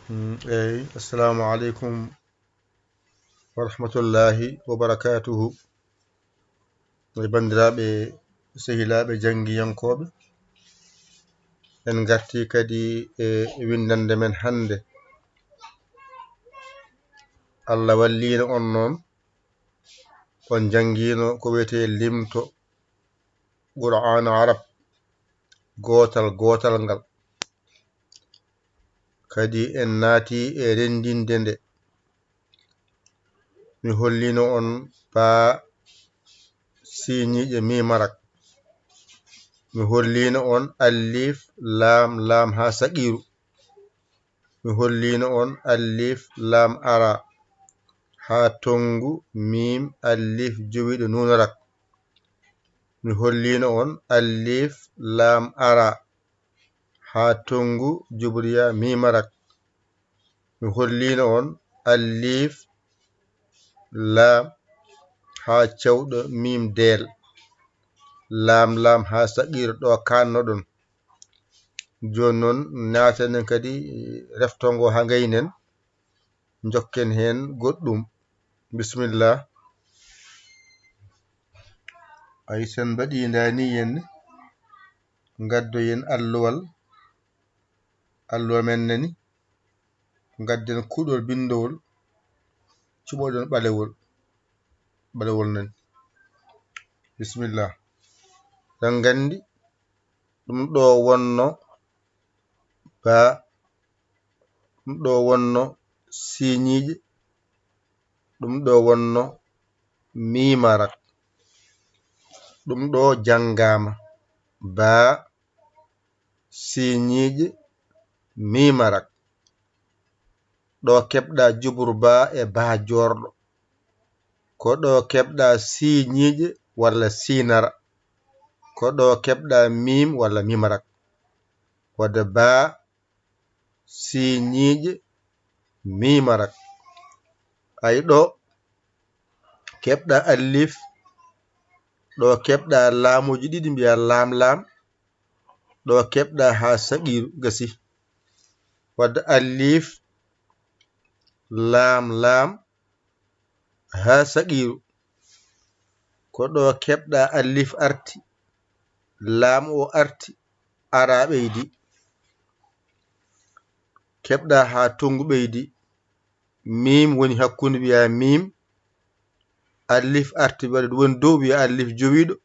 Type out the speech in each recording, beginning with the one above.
Assalamu alaikum wa rahmatullahi wa barakatuhu. Bandiraɓe sehilaɓe jangiyankoɓe, en garti kadi e windande men hande. Allah wallino on noon on jangino ko wiyete limto Qur'an Arab gotal ngal, kadi en naati e rendinde nde. Mi hollino on ba siñiije mimarak, mi hollino on alif lam ha saqiru, mi hollino on alif lam ara ha tongu mim alif jowiɗo nunarak, mi hollino on alif lam ara ha tongu jubriya mimarak, mi hollino on alif lam ha cewɗo mim del, lam ha saqiru ɗo kanno ɗon. Joni noon naatanen kadi reftongo ha gaynen jokken hen goɗɗum. Bismillah. Ay sen mbaɗi ndani henne gaddoyen alluwal men nani, gadden kuɗol bindowol, cuɓoɗon ɓalewol nani. Bismillah. tan gandi ɗum ɗo wonno siñiije, ɗum ɗo wonno mimarak, ɗum ɗo jangama ba siñiije mimarak. ɗo keɓɗa jubru ba e ba jorɗo, ko ɗo keɓɗa siñiije walla sinara, ko ɗo keɓɗa mim walla mimarak. wadde ba siñiije mimarak. ay ɗo keɓɗa alif, ɗo keɓɗa laamuji ɗiɗi mbiya lam, ɗo keɓɗa ha saqiru gasi. wadde alif lam ha saqiru, ko ɗo keɓɗa alif arti, lam o arti, ara ɓeydi, keɓɗa ha tongu ɓeydi, mim woni hakkunde wiya mim, alif arti woni dow wiya alif jowiɗo,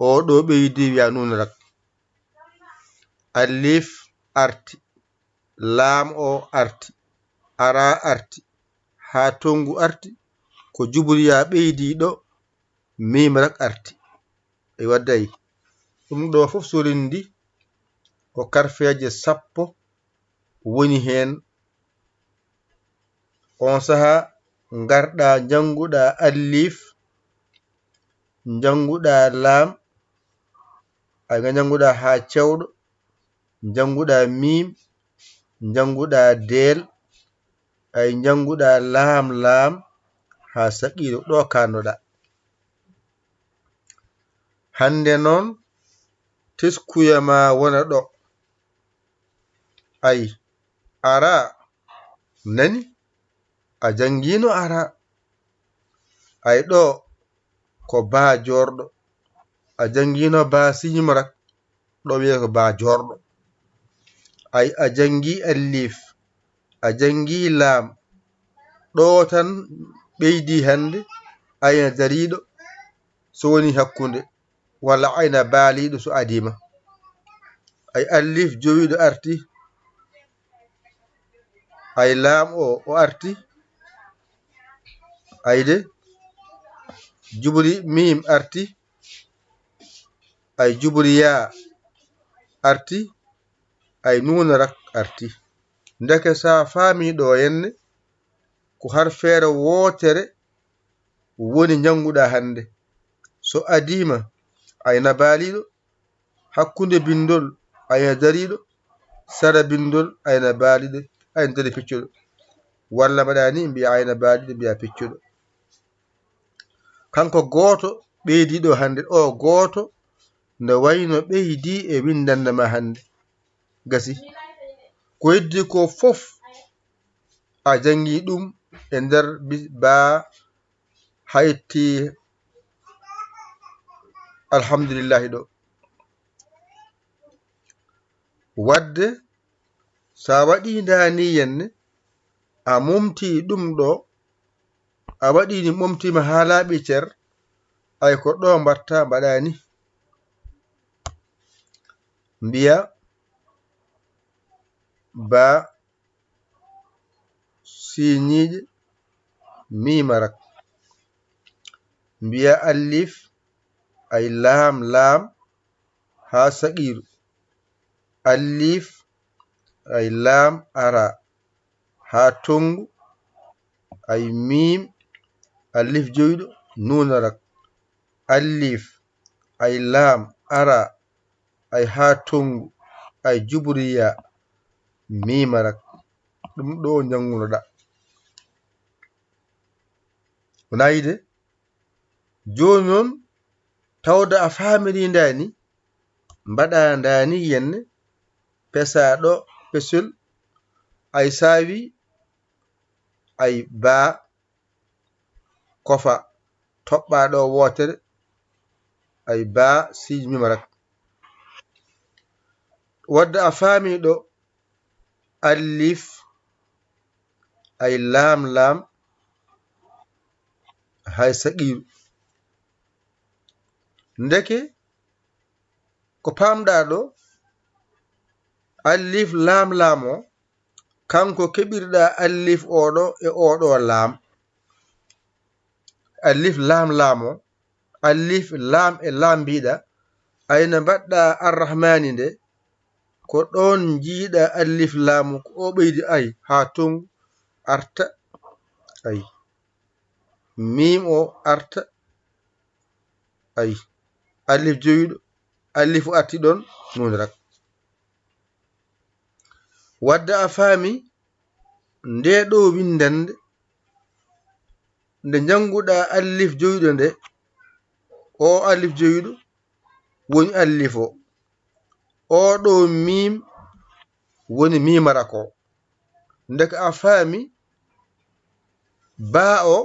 o ɗo ɓeydi wiya nunarak. alif arti, lam o arti, ara arti, ha tongu arti, ko jubriya ɓeydi ɗo mimarak arti. e waddayi ɗum ɗo fof sorindi ko karfeje 10 woni hen. on saha garɗa janguɗa alif, janguɗa lam, ay janguɗa ha cewɗo, janguɗa mim, janguɗa del, ay janguɗa lam ha saqiru ɗo kannoɗa. hande noon teskuyama wona ɗo. ay ara nani a jangino ara, ay ɗo ko ba jorɗo, a jangino ba siñimarak, ɗo wiye ko ba jorɗo. ay a jangi alif, a jangi lam, ɗo tan ɓeydi hande ayna dariɗo so woni hakkunde, walla ayna baaliɗo so adima. ay alif jowiɗo arti, ay lam o arti, ayde jubri mim arti, ay jubri ya arti, ay nunarak arti. ndeke sa faami ɗo henne ko har feere wotere woni janguɗa hande. so adima ayna baaliɗo, hakkunde bindol ayna dariɗo, sara bindol ayna baaliɗo, ayna dari piccuɗo, walla mbaɗa ni mbiya ayna baaliɗo mbiya piccuɗo. kanko gooto ɓeydiɗo hande, o gooto nde wayno ɓeydi e windande ma hande gasi. ko heddi ko fof a jangi ɗum e nder ba hayetti alhamdulillahi ɗo. wadde sa waɗi ndani yenne a momti ɗum ɗo a waɗi ni momtima ha laaɓi cer ay ko ɗo mbatta mbaɗani mbiya ba siñiije mimarak mbiya alif ay laam laam ha saqiru alif ay laam ara ha tongu ay mim alif joyɗo nunarak alif ay laam ara ay ha tongu ay jubriya mimarak ɗum ɗo jangunoɗa nayide joni noon tawda a famiri ndani mbaɗa ndani yenne pesa ɗo pesol ay sawi ay ba kofa toɓɓa ɗo wotere ay ba siji mimarak wadde a faami ɗo alif ay laam laam hay saqiru ndeke ko pamɗa ɗo alif laam laam o kanko keɓirɗa alif oɗo e oɗo laam alif laam laam o alif laam e laam mbiɗa ayno mbaɗɗa arrahmani nde ko ɗon jiiɗa alif laamu ko o ɓeydi ay ha ton arta ay mim o arta ay alif joyiɗo alif arti ɗon nunarak wadde a faami nde ɗo windande nde janguɗa alif joyiɗo nde o alif joyiɗo woni alif o oɗo mim woni mimara ko ndeka a faami ba o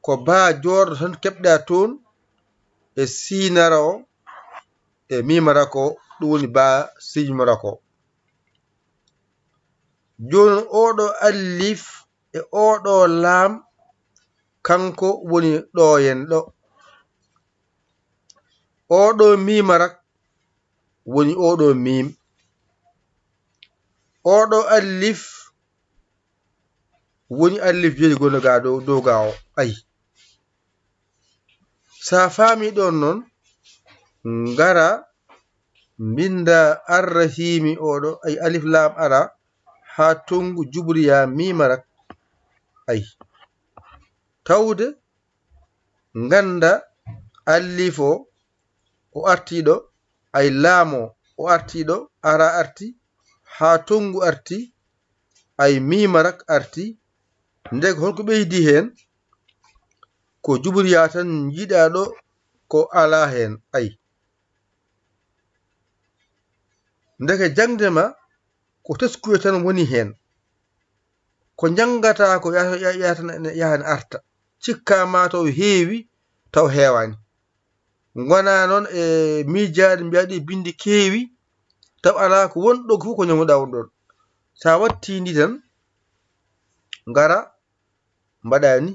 ko ba jorɗo tan keɓɗa toon e sinara o e mimara ko ɗum woni ba sijmara ko joni oɗo alif e oɗo laam kanko woni ɗoyen ɗo oɗo mimarak woni oɗo mim oɗo alif woni alif joyi gono ga dow ga o ayi sa faami ɗon noon ngara mbinda arrahimi oɗo ay alif laam ara ha tongu jubriya mimarak ay tawde ganda alif o artiɗo ay laamo o artiɗo ara arti ha tongu arti ay mimarak arti ndego holko ɓeydi hen ko jubriya tan jiiɗa ɗo ko ala hen ay ndeke jangdema ko teskuye tan woni hen ko jangata ko yahana arta cikkama taw heewi taw heewani gona noon e miijaade mbiyaɗi bindi keewi taw ala ko wonɗo ko fof ko janguɗa wonɗon sa watti ndi tan ngara mbaɗani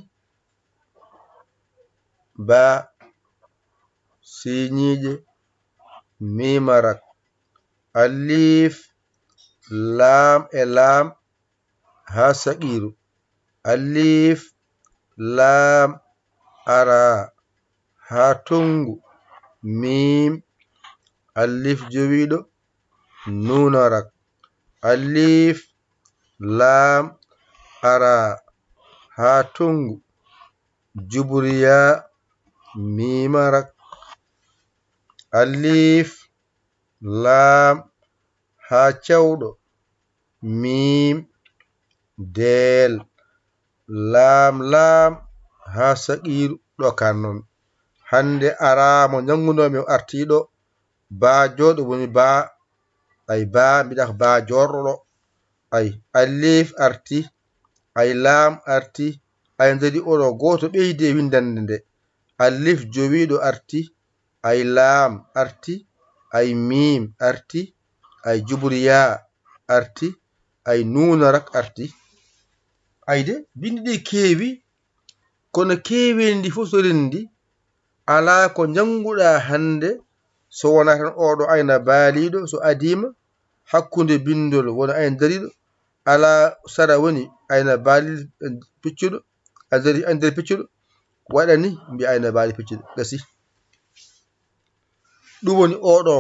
ba siñiije mimarak alif laam e laam ha saqiru alif laam ara ha tongu mim alif jowiɗo nunarak alif laam ara ha tongu jubriya mimarak alif laam ha cewɗo mim del laam laam ha saqiru ɗo kan noon hande aramo jangunomi artiɗo ba joɗo woni ba ay ba mbiɗa ba jorɗo ɗo ay alif arti ay laam arti ay ndari oɗo goto ɓeydi e windande nde alif jowiɗo arti ay laam arti ay mim arti ay jubriya arti ay nunarak arti ayde bindi ɗi keewi kono keewendi fof sorindi ala ko janguɗa hande so wona tan oɗo ayna baaliɗo so adima hakkude bindol wona ayna dariɗo ala sara woni ayna baali piccuɗo andari piccuɗo waɗani mbi ayna baali piccuɗo gasi ɗum woni oɗo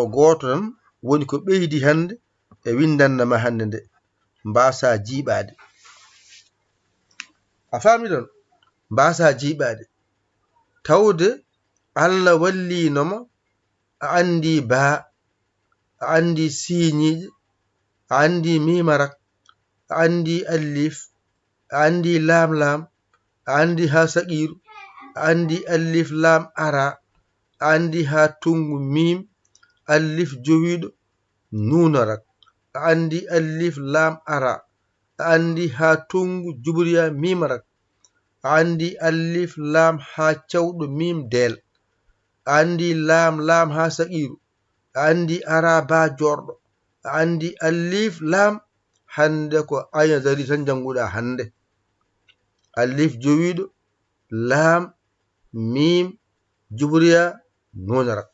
goto tan woni ko ɓeydi hande e windannama hande nde mbasa jiiɓade a faami ɗon mbasa jiiɓade tawde Allah wallinoma a andi baa a andi siñiije a andi mimarak a andi allif a andi laam a andi ha saqiru a andi allif laam ara a andi ha tungu mim allif jowiɗo nunarak a andi allif laam ara a andi ha tungu jubriya mimarak a andi allif laam ha cawɗo mim del a andi laam ha saqiru a andi ara ba jorɗo a andi allif laam hande ko ayna dari tan janguɗa hande allif jowiɗo laam mim jubriya nunarak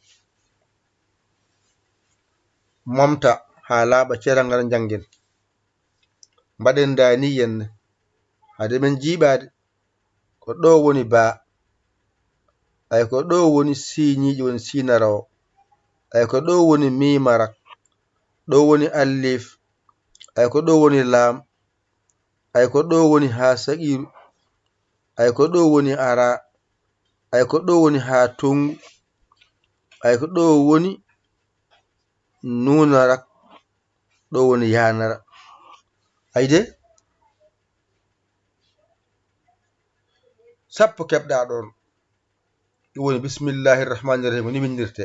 momta ha laaɓa ceral ngal janggen mbaɗen dani yenne hade men jiiɓade ko ɗo woni baa ay ko ɗo woni siñiiji woni sinarawo ay ko ɗo woni mimarak ɗo woni allif ay ko ɗo woni laam ay ko ɗo woni ha saqiru ay ko ɗo woni ara ay ko ɗo woni ha tungu ay ko ɗo woni nunarak ɗo woni yanara ayde sappo keɓɗa ɗon ɗum woni bismillahi irrahmani irrahim ni windirte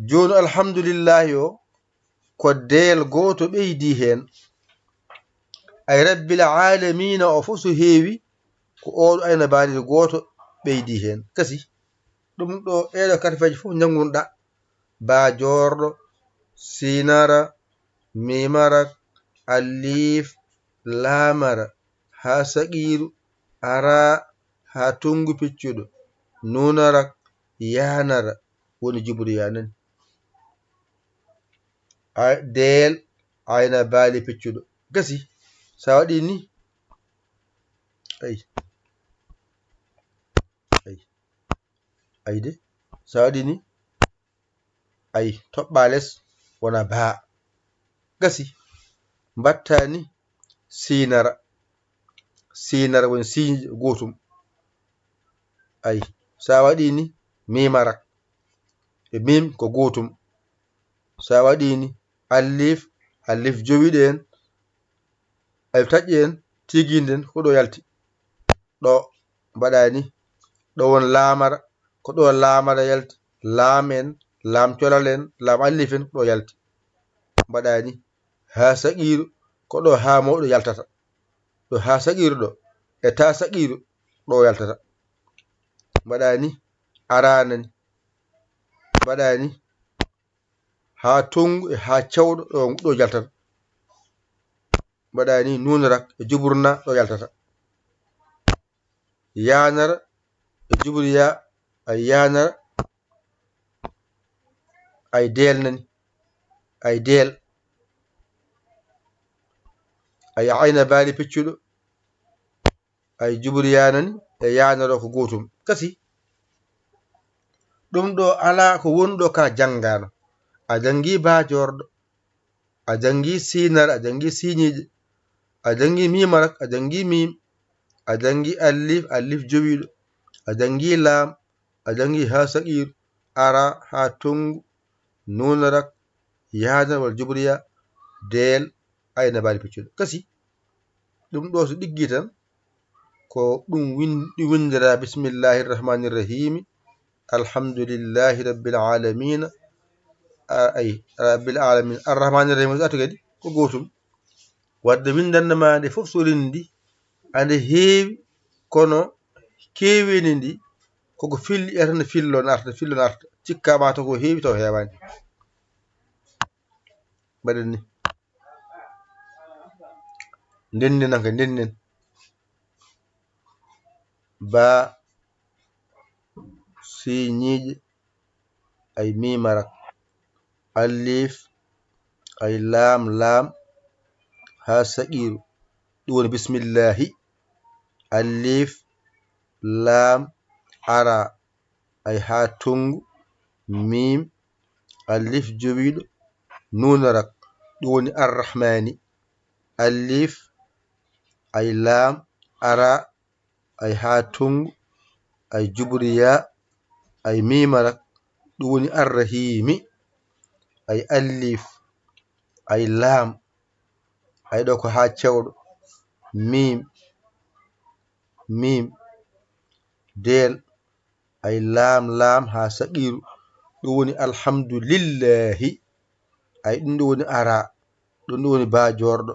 joni alhamdulillahi o ko del goto ɓeydi hen ay rabbil alamina o fof so heewi ko oɗo ayna baaliɗo goto ɓeydi hen kasi ɗum ɗo ɗeɗo karfeje fof jangunoɗa ba jorɗo sinara mimarak allif laamara ha saqiru ara ha tungu piccuɗo nunarak yanara woni jubriya nani del ayna baali piccuɗo gasi sa waɗi ni ayde sa waɗi ni ay toɓɓa less wona baa gasi mbatta ni sinara woni siñiije gotum ay sa waɗi ni mimarak e mim ko gotum sa waɗi ni allif jowiɗo en alif taƴƴi en tigiden ko ɗo yalti ɗo mbaɗani ɗo won laamara ko ɗo laamara yalti laam en laam colal en laam allif en ɗo yalti mbaɗani ha saqiru ko ɗo ha mawɗo yaltata ɗo ha saqiru ɗo e ta saqiru ɗo yaltata mbaɗani aranani mbaɗani ha tungu e ha cawɗo ɗo yaltata mbaɗani nunarak e juburna ɗo yaltata yanara e jubriya ay yanara ay del nani ay del ay ayna baali piccuɗo ay jubriya nani e yanara ko gotum kasi ɗum ɗo ala ko wonɗo ka janggano a jangi ba jorɗo a jangi sinar a jangi siñiije a jangi mimarak a jangi mim a jangi allif jowiɗo a jangi laam a jangi ha saqiru ara ha tungu nunarak yana wal jubriya del ayna baali piccuɗo kasi ɗum ɗo so ɗiggi tan ko ɗum windira bismillahi irrahmani irrahimi alhamdulillahi rabbil alamina ay rabbil alamin arrahmani irrahim atu kadi ko gotum wadde windande ma nde fof sorini ndi ande heewi kono keeweni ndi koko filli tan fillo narta cikkama to ko heewi taw heewani mbaɗen ni ndennden anka ndennden ba siñiije ay mimarak alif ay laam ha saqiru ɗum woni bismillahi alif laam ara ay ha tongu mim alif jowiɗo nunarak ɗum woni arrahmani alif ay laam ara ay ha tongu ay jubriya ay mimarak ɗum woni arrahimi ay alif ay laam ay ɗo ko ha cewɗo mim del ay laam ha saqiru ɗum woni alhamdulillahi ay ɗum ɗo woni ara ɗum ɗo woni bajorɗo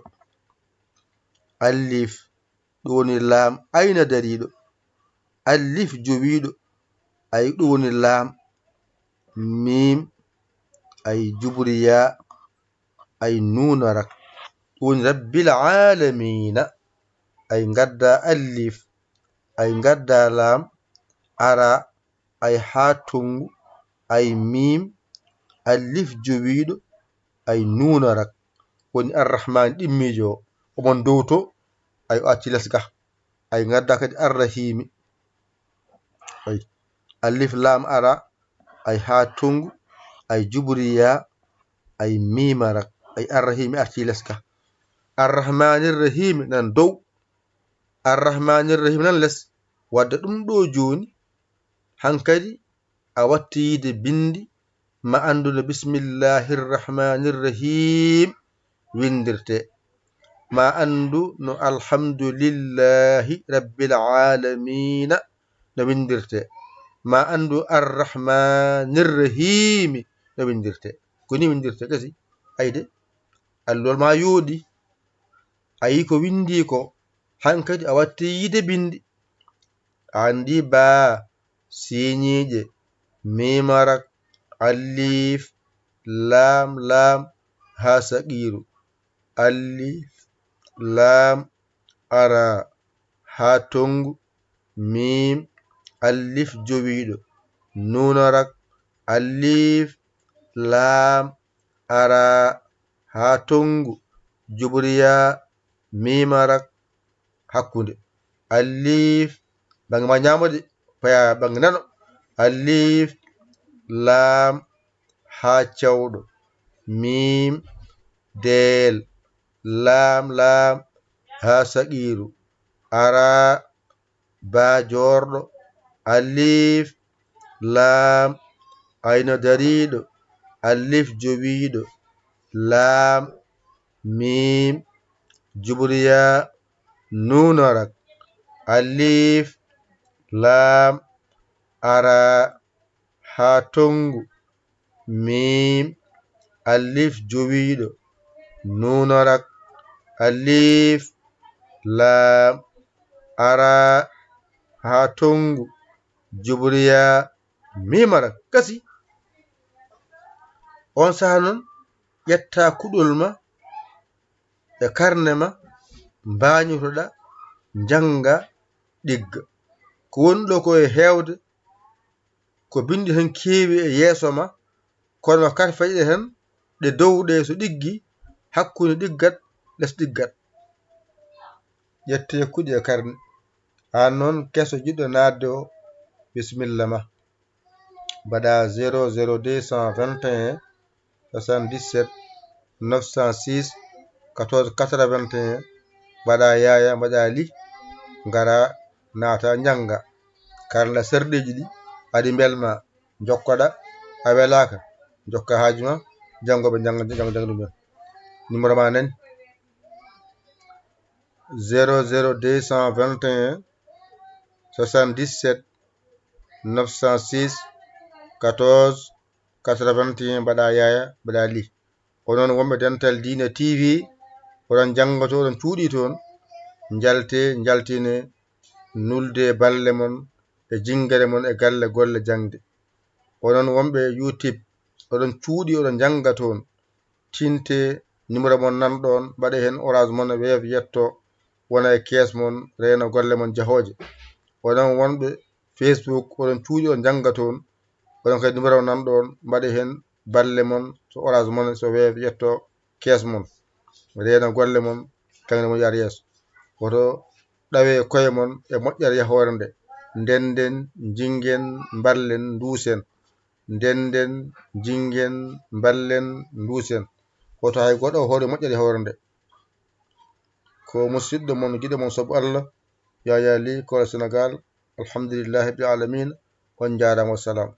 alif ɗum woni laam ayna dariɗo alif jowiɗo ay ɗum woni laam mim ay jubriya ay nunarak ɗum woni rabbil alamina ay gadda alif ay gadda laam ara ay ha tongu ay mim alif jowiɗo ay nunarak woni arrahmani ɗimmijo o omon dow to ay o acci less ga ay gadda kadi arrahimi ay alif laam ara ay ha tongu ay jubriya ay mimarak ay arrahimi arti less ga arrahmanirrahimi nan dow arrahmanirrahim nan less wadde ɗum ɗo joni hankadi a watti yide bindi ma anduno bismillahirrahmanirrahim windirte ma andu no alhamdulillahi rabbil alamina no windirte ma andu arrahmanirrahimi no windirte koni windirte kasi ayde allol ma yooɗi ayi ko windi ko hankadi a watti yide bindi andi ba siñiije mimarak alif laam ha saqiru alif laam ara ha tongu mim alif jowiɗo nunarak alif laam ara ha tongu jubriya mimarak hakkunde alif bange ma ñamode paya bange nano alif laam ha cewɗo mim del laam ha saqiru ara bajorɗo alif laam ayno dariɗo alif jowiɗo laam mim jubriya nunarak alif laam ara ha tongu mim alif jowiɗo nunarak alif laam ara ha tongu jubriya mimarak kasi on saha noon ƴetta kuɗol ma e karne ma mbañotoɗa janga ɗigga ko woni ɗo ko e hewde ko bindi hen keewi e yeeso ma kono kadi fayiɗe hen ɗe dow ɗe so ɗiggi hakkude ɗiggat less ɗiggat ƴette kuɗi e karne an noon keso jiɗɗo nadde o bisimilla ma mbaɗa 00221 77 906 14 81 mbaɗa yaya mbaɗa li ngara naata janga karla serɗeji ɗi aɗi belma jokkoɗa a welaka jokka haaju ma jangoɓe janga ɗumen numéro ma nani 00221 77 906 14 81 mbaɗa yaya mbaɗa li onon wonɓe Dental Dina TV oɗon janga to oɗon cuuɗi toon jaltine nulde balle mon e jingere mon e galle golle jangde. onon wonɓe YouTube oɗon cuuɗi oɗon janga toon tinte numéro mon nanɗon mbaɗe hen orange mon e Wave yetto wona e kees mon reena golle mon jahooje. onon wonɓe Facebook oɗon cuuɗi oɗon janga toon oɗon kadi numéro nanɗon mbaɗe hen balle mon so orange mon so Wave yetto kees mon reena golle mon tagni mon yaar yeeso. woto ɗawe koye mon e moƴƴere yahore nde ndenden jingen ballen duusen ndenden jingen ballen duusen. woto hay goɗɗo hoore moƴƴere yahore nde ko musidɗo mon giɗo mon saabu Allah Yaya Ly Kora Sénégal. alhamdulillahi rabbil alamin. on jarama, wassalam.